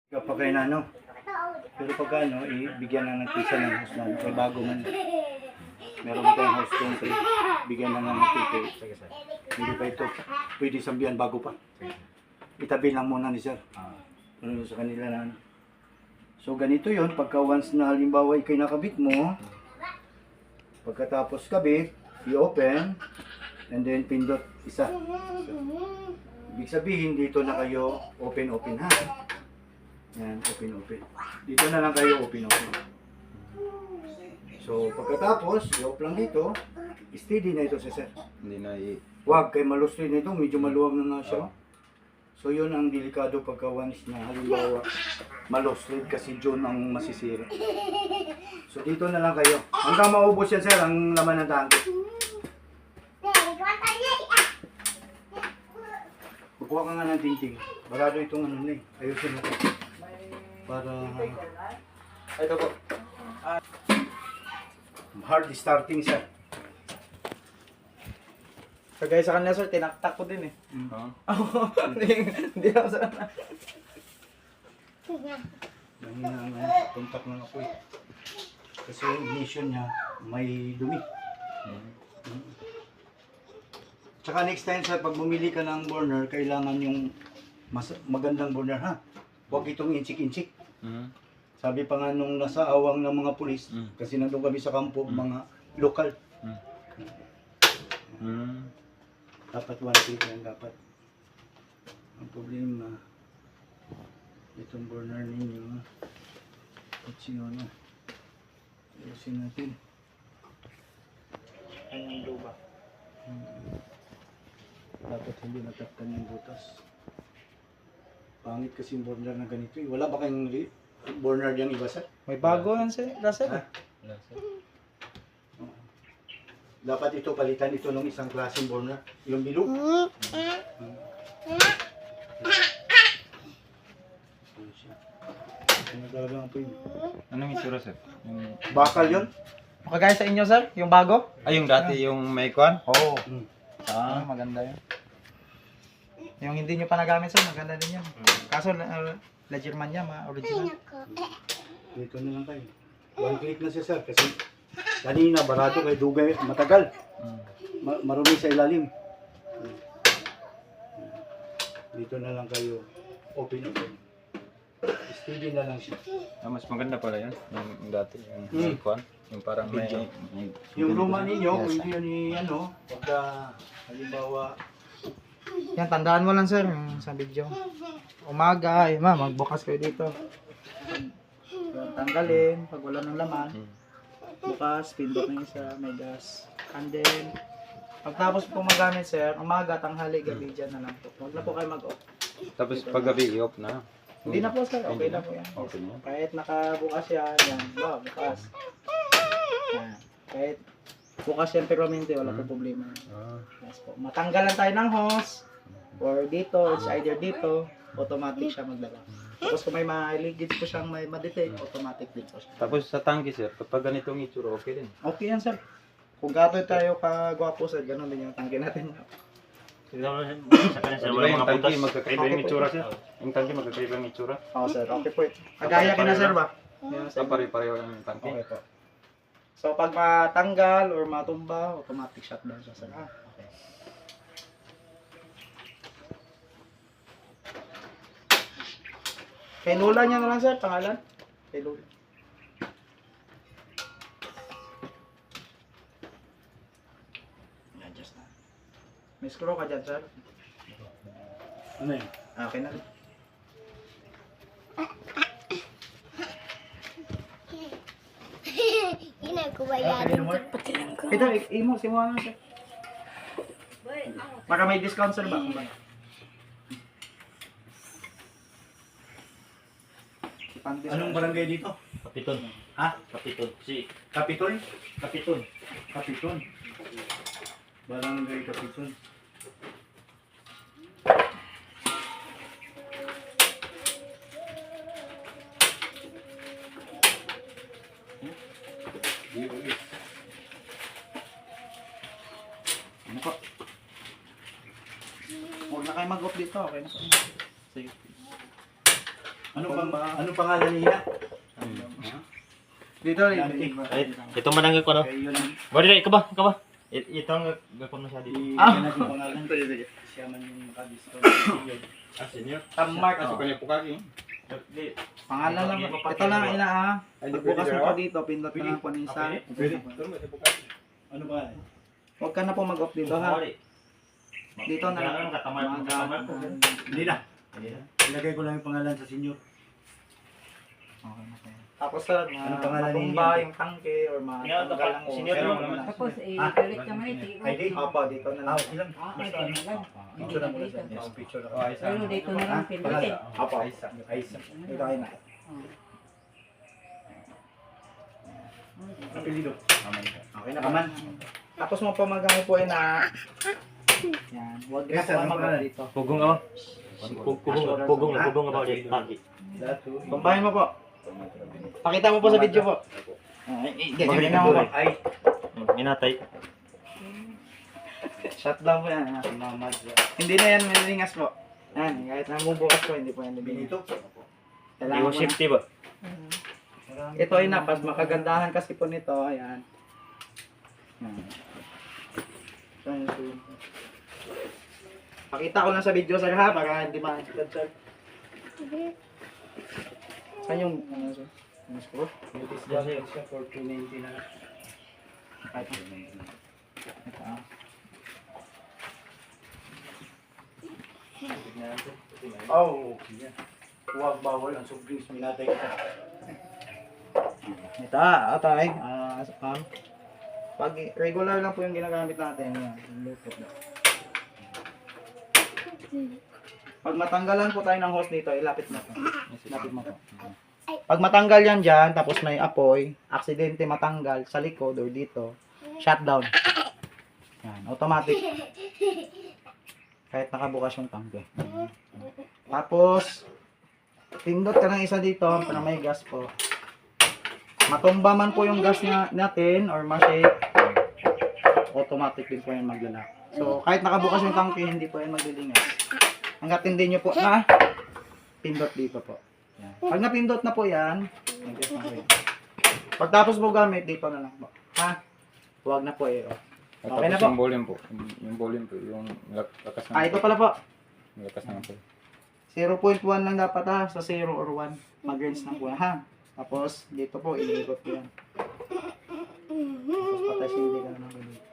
Kapag kayo na ano, pero pag ano, bigyan na ng tisa ng host na ano, kay bago man. Meron ba tayong host doon, bigyan na ng ticket. Sige, sir. Hindi pa ito, pwede sambihan bago pa. Itabi lang muna ni sir. Ano sa kanila na ano. So ganito yon pagka once na halimbawa ikay nakabit mo, pagkatapos kabit, i-open, and then pindot isa. Ibig sabihin dito na kayo open ha. Yan, open. Dito na lang kayo open. So pagkatapos, i-off lang dito, steady na ito sa sir. Hindi na Huwag kay malustin nito, medyo maluwag na nga siya. So yun ang delikado pagka once na halimbawa malosted kasi June ang masisira. So dito na lang kayo. Hanggang maubos yan sir, ang laman ng tangke. Kukuha ka nga ng tingting. Barado itong ano na eh. Ayusin natin. Para ito po. hard starting sir. Kagaya sa kanila sir, tinaktak ko din eh. Hindi ako sa Mahina ang contact ng ako eh. Kasi yung ignition niya may dumi. Tsaka next time sir, pag bumili ka ng burner, kailangan yung magandang burner ha. Huwag itong inchik-inchik. Sabi pa nga nung nasa awang ng mga pulis, kasi nandun kami sa kampo, mga lokal. Dapat 1 click yan dapat. Ang problema, itong burner ninyo, ayusin natin. Ang luba. Dapat hindi nataktan yung butas. Pangit kasi yung burner na ganito eh. Wala ba kayong burner diyang iba sir? May bago yan sir, Russell. Dapat ito palitan ito ng isang klaseng burner. Yung bilog. Ano talaga ang pwede? Anong itsura, sir? Bakal yun? Kagaya sa inyo sir, yung bago? Ay, yung dati yung may kwan? Oo. Maganda yun. Yung hindi nyo pa nagamit sir, maganda din yan. Kaso, Legerman niya, original. Dito na lang kayo. 1 click na siya sir kasi kanina barato kay dugay matagal. Marumi sa ilalim. Dito na lang kayo open. Steady na lang siya. Mas maganda pala yun. Yung dati, yung may kwan. Yung parang may... Yung luma ninyo, kung hindi yan ni ano, pagka halimbawa Yan, tandaan mo lang sir, yung sa video. Umaga, ay magbukas kayo dito. Tanggalin, pag wala ng laman. Bukas, pindot ng isa, may gas. And then, pagtapos po magamit sir, umaga, tanghali, gabi dyan na lang po. Huwag na po kayo mag-off. Tapos paggabi, i-off na. Hindi na po sir, okay na po yan. Okay na. Kahit nakabukas yan, yan, bukas. Yan. Kahit bukas yan permanente, wala po problema. Yes po. Matanggalan tayo ng hose, or dito, it's either dito, automatic siya magdala. Tapos kung may ma-leakage po siyang may ma-detect, automatic din po siya. Tapos sa tangke, sir, kapag ganitong itsura, okay din. Okay yan sir. Kung gato tayo kagwapo sir, ganun din yung tangke natin. Sa kanya sir, Di ba wala yung mga tangke, butas. magkakaiba yung itsura, sir? Yung tangke, magkakaiba yung itsura? Oo sir, okay po. Kagaya ka na sir ba? Yan, sir. Pare-pareho lang yung tangke. Okay po. So pag matanggal or matumba, automatic shutdown siya sir. Okay. Kay Lola niya na lang sir, pangalan? Kay Lola. Adjust na. May screw ka dyan sir? ano yun? Okay na. Ano mo? Ito, imo, simuha na sir. Para may discount sir ba? Anong barangay dito? Kapiton. Ha? Kapiton. Si Kapitol? Kapiton. Kapiton. Barangay Kapiton. Ano po? Huwag na kayo mag-off dito, okay na po. Sige. Ano pangalan niya? Dito, Ay, ito man ang ko no. Kaya yun ang Bari ikaw ba? Ito ang gagawin mo siya dito. yan ang pangalan. Siya man yung makadiscount. Senior. Mark. Pangalan lang. Ito lang ina ah. Pagbukas mo pa dito, pindot na lang po ng isa. Ano ba? Huwag ka na po mag-off dito ha. Dito na lang. Hindi na. Ilagay ko lang yung pangalan sa senior. Okay na kayo. Tapos sir, Anong pangalan matumba ninyo? yung tangke or matanggal ang Senior zero mo. na lang. Tapos, galit ka man ito. ID? Opo, dito na lang. Ilang? Ay, kailangan. Picture na mula sa picture ako. Pero dito na lang pindutin. Opo. Dito kayo na. Apelido. Okay na Aman. Tapos mo pa magamit po na. Yan. Huwag na Yes, po sir. kayo mag dito. Pugong ako. Pugong ako dito. Pagi. Tumbahin mo po. Pakita mo po sa video po. Ganyan mo po. Ay. Minatay. Shut down po yan. Hindi na yan malilingas po. Yan, kahit namubukas po, hindi po yan Binito. lilingas. Hindi Kailangan ko mo safety ba? Ito ay napas, makagandahan kasi po nito, ayan. Yan. Ito yung zoom. Pakita ko lang sa video sir ha, para hindi makikita sir. Saan yung, ano sir? Yung screw? Siya for 290 na lang. Ito ah. Oh, okay. Huwag bawal ang soft drinks. Minatay ka. Ito ah, atay. Pag regular lang po yung ginagamit natin, yan. Yung lupot na. Pag matanggalan po tayo ng hose dito, ilapit mo po. Ilapit mo po. Pag matanggal yan dyan, tapos may apoy, aksidente matanggal sa likod or dito, shutdown. Yan, automatic. Kahit nakabukas yung tangke. Tapos, pindot ka ng isa dito, para may gas po. Matumba man po yung gas natin or ma-shake, automatic din po yan maglalak. So, kahit nakabukas yung tangke, hindi po yan maglilingas. Hanggat hindi nyo po na pindot dito po. Yan. Pag napindot na po yan, mag-gas na po yan. Pagtapos po gamit, dito na lang po. Ha? Huwag na po eh. Okay na po. Yung volume po. Yung volume po. Yung lakas ng Ito pala po. Yung lakas ng po. 0.1 lang dapat ha. Sa 0 or 1. Mag-rinse na po ha. Tapos, dito po, iniikot ko yan. Tapos patay hindi ka naman dito.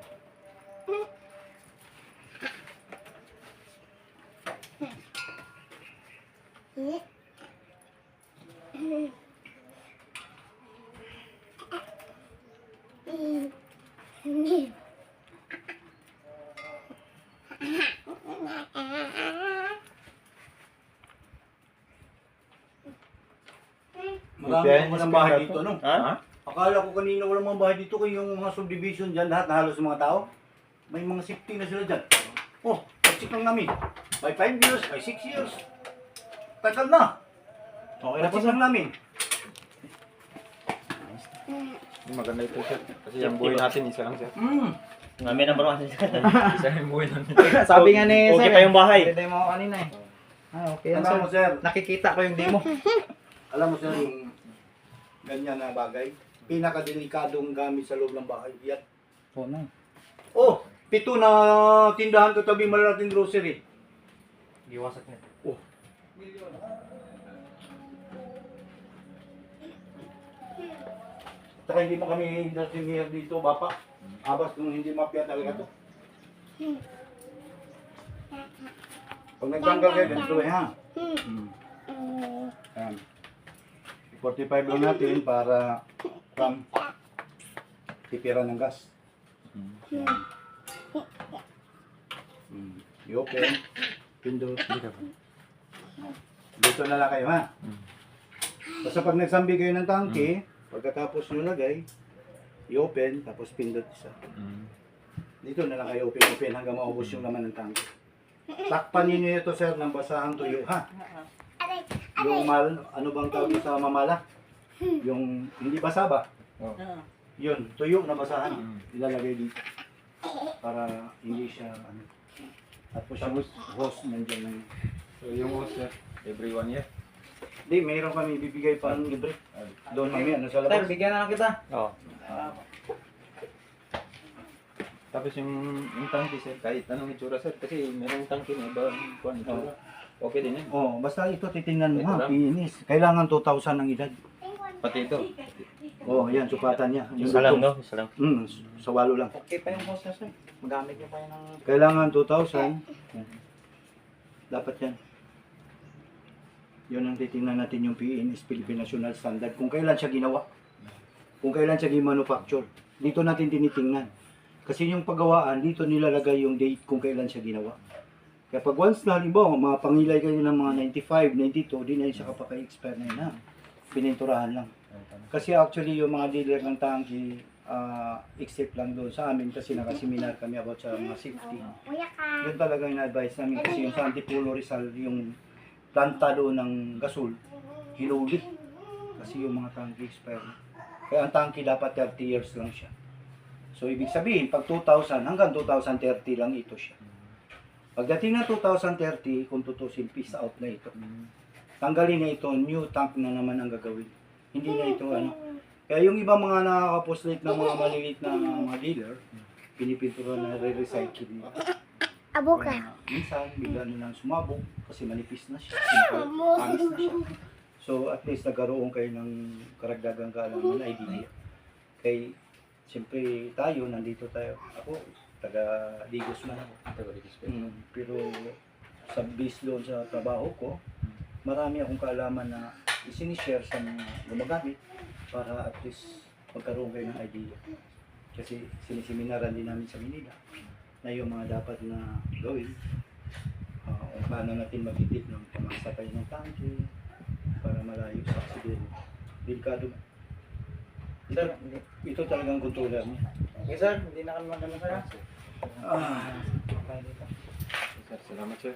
Marami Okay. naman ang bahay dito, no? Ha? Akala ko kanina walang mga bahay dito, kaya yung mga subdivision dyan, lahat na halos mga tao. May mga safety na sila dyan. Oh, pagsik lang namin. By 5 years, by 6 years. Tagal na. Okay na po Pagsik sir. lang namin. Maganda ito sir. Kasi yung buhay natin, isa lang sir. Namin ang barang Isa lang yung buhay natin. Sabi nga ni Okay sir. pa yung bahay. Hindi mo ako kanina eh. Ah, okay yan Alam mo, sir. sir, Nakikita ko yung demo. alam mo, sir, yung ganyan na bagay, pinakadelikadong gamit sa loob ng bahay. Yan. Oo na. Oh, 7 na tindahan katabi malalaking grocery. Iwasak na. Oh. Saka hindi mo kami nasingir dito, bapa. Abas kung hindi mapya talaga to. Pag nagtanggal kayo, ganito eh ha. Ayan. 45 lang natin para tipiran ng gas. I-open. Pindot. Dito na lang kayo ha. Basta pag nagsambi kayo ng tangke, pagkatapos nyo lagay, i-open, tapos pindot isa. Dito na lang kayo open hanggang maubos yung laman ng tangke. Takpan ninyo ito sir ng basahang tuyo ha. Yung ano bang tawag sa mamala? Yung hindi basa ba? Yun, tuyo na basahan. Ilalagay dito. Para hindi siya ano. Tapos yung hose nandiyan na yun. So yung host sir, every 1 year. Di, mayroon kami bibigay pa ng libre. Doon mamaya, nasa Sir, labas. bigyan na lang kita. Oo. Ah, Tapos yung tangke sir, kahit anong itsura sir, kasi merong tangke na iba kuan itsura. Okay din yan. Oh, basta ito titingnan mo Ito ha, lang. pinis. Kailangan 2,000 ang edad. Pati ito. Oh, yan, sukatan niya. Yung Isa lang, dugtong. no? Isa lang. Sa walo lang. okay pa yung hose na, sir. Magamit niyo pa yun ng... Kailangan 2,000. Yan. Dapat yan. Yun ang titingnan natin yung PNS, Philippine National Standard. Kung kailan siya ginawa. Kung kailan siya gimanufacture. Dito natin tinitingnan. Kasi yung paggawaan, dito nilalagay yung date kung kailan siya ginawa. Kaya pag once na, halimbawa, mapangilay kayo ng mga 95, 92, di na yun siya kapaka-expire na yun ha. Pininturahan lang. Kasi actually yung mga dealer ng tangki, except lang doon sa amin kasi nakaseminar kami about sa mga safety. Yun talaga yung advice namin kasi yung sa Antipulo Rizal, yung planta doon ng gasol, hinuli. Kasi yung mga tangki expire. Kaya ang tangki dapat 30 years lang siya. So ibig sabihin, pag 2000 hanggang 2030 lang ito siya. Pagdating na 2030, kung tutusin, peace out na ito. Tanggalin na ito, new tank na naman ang gagawin. Hindi na ito ano. Kaya yung ibang mga nakakaposlate ng mga maliliit na mga dealer, pinipintura na re-recycle nila. Minsan, bigla nilang sumabog kasi manipis na siya. Amis na siya. So at least nagkaroon kayo ng karagdagang kaalaman na idea. Kay, siyempre tayo, nandito tayo. Ako, taga Digos man ako. Pero sa base doon sa trabaho ko, marami akong kaalaman na isinishare sa mga gumagamit para at least magkaroon kayo ng idea. Kasi siniseminaran din namin sa Manila na yung mga dapat na gawin. Kung paano natin magtitip ng pamasakay ng tangke para malayo sa aksidente. Delikado. Sir, Ito talagang kontroler niya. okay, sir. Hindi na kami magano, sir. Ah. Tayo dito. Sir, salamat sir.